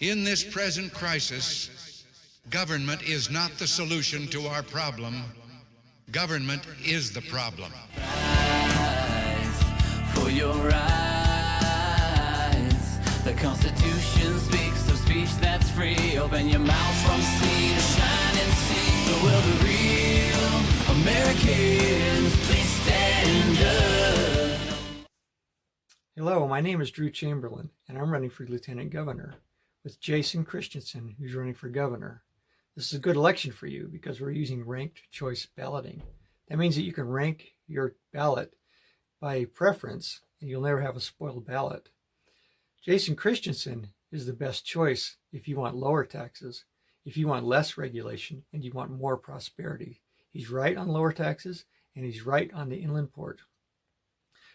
In this present crisis, government is not the solution to our problem. Government is the problem. Rise for your rights. The Constitution speaks of speech that's free. Open your mouth from sea to shining sea. The world of real Americans, please stand up. Hello, my name is Drew Chamberlain, and I'm running for Lieutenant Governor with Jason Christensen, who's running for governor. This is a good election for you because we're using ranked choice balloting. That means that you can rank your ballot by preference, and you'll never have a spoiled ballot. Jason Christensen is the best choice if you want lower taxes, if you want less regulation, and you want more prosperity. He's right on lower taxes, and he's right on the inland port.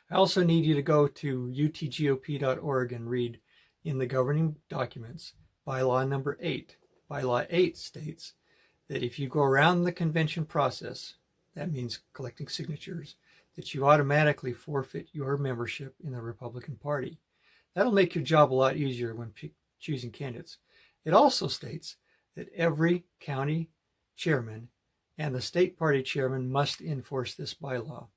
I also need you to go to utgop.org and read in the governing documents, bylaw number 8. Bylaw 8 states that if you go around the convention process, that means collecting signatures, that you automatically forfeit your membership in the Republican Party. That'll make your job a lot easier when choosing candidates. It also states that every county chairman and the state party chairman must enforce this bylaw.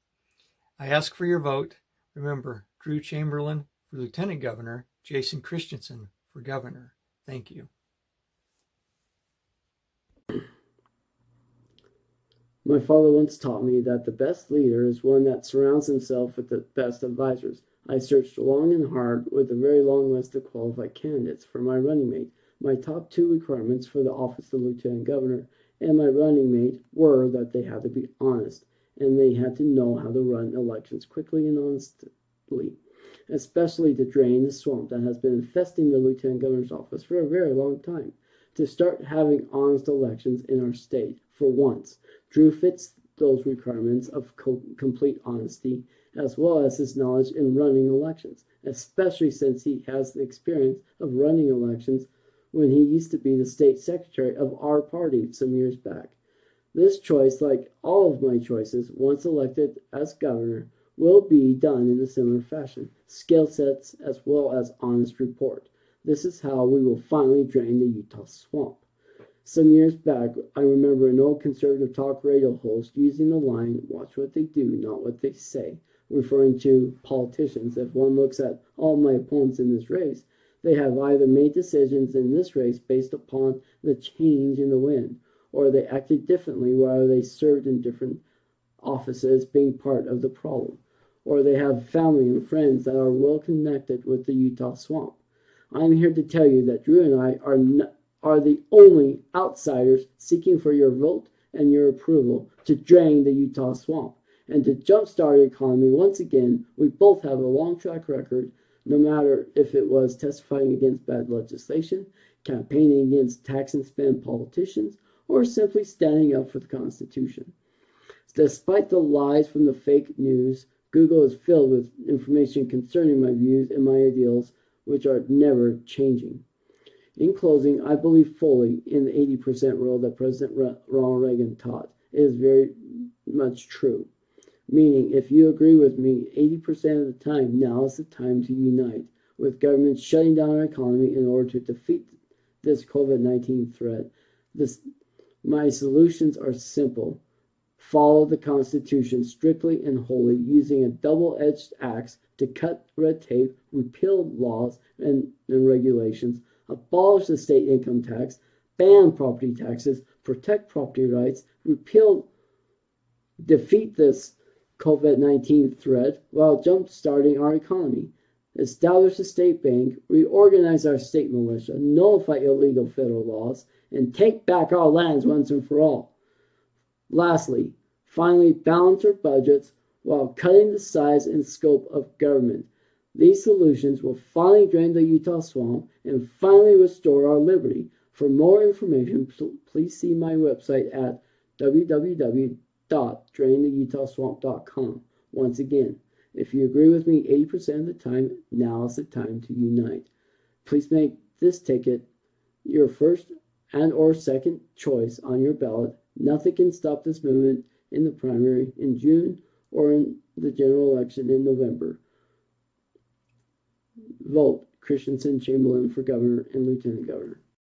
I ask for your vote. Remember, Drew Chamberlain for Lieutenant Governor, Jason Christensen for Governor. Thank you. My father once taught me that the best leader is one that surrounds himself with the best advisors. I searched long and hard with a very long list of qualified candidates for my running mate. My top two requirements for the office of Lieutenant Governor and my running mate were that they had to be honest, and they had to know how to run elections quickly and honestly, especially to drain the swamp that has been infesting the Lieutenant Governor's office for a very long time. To start having honest elections in our state for once. Drew fits those requirements of complete honesty, as well as his knowledge in running elections, especially since he has the experience of running elections when he used to be the state secretary of our party some years back. This choice, like all of my choices, once elected as governor, will be done in a similar fashion, skill sets as well as honest report. This is how we will finally drain the Utah swamp. Some years back, I remember an old conservative talk radio host using the line, "Watch what they do, not what they say," referring to politicians. If one looks at all my opponents in this race, they have either made decisions in this race based upon the change in the wind, or they acted differently while they served in different offices being part of the problem, or they have family and friends that are well connected with the Utah swamp. I'm here to tell you that Drew and I are the only outsiders seeking for your vote and your approval to drain the Utah swamp and to jumpstart the economy once again. We both have a long track record, no matter if it was testifying against bad legislation, campaigning against tax and spend politicians, or simply standing up for the Constitution. Despite the lies from the fake news, Google is filled with information concerning my views and my ideals, which are never changing. In closing, I believe fully in the 80% rule that President Ronald Reagan taught. It is very much true. Meaning, if you agree with me 80% of the time, now is the time to unite, with government shutting down our economy in order to defeat this COVID-19 threat. My solutions are simple. Follow the Constitution strictly and wholly, using a double-edged axe to cut red tape, repeal laws and regulations, abolish the state income tax, ban property taxes, protect property rights, defeat this COVID-19 threat while jump-starting our economy, establish a state bank, reorganize our state militia, nullify illegal federal laws, and take back our lands once and for all. Lastly, finally balance our budgets while cutting the size and scope of government. These solutions will finally drain the Utah swamp and finally restore our liberty. For more information, please see my website at www.draintheutahswamp.com. Once again, if you agree with me 80% of the time, now is the time to unite. Please make this ticket your first and or second choice on your ballot. Nothing can stop this movement in the primary in June or in the general election in November. Vote. Christensen, Chamberlain for governor and lieutenant governor.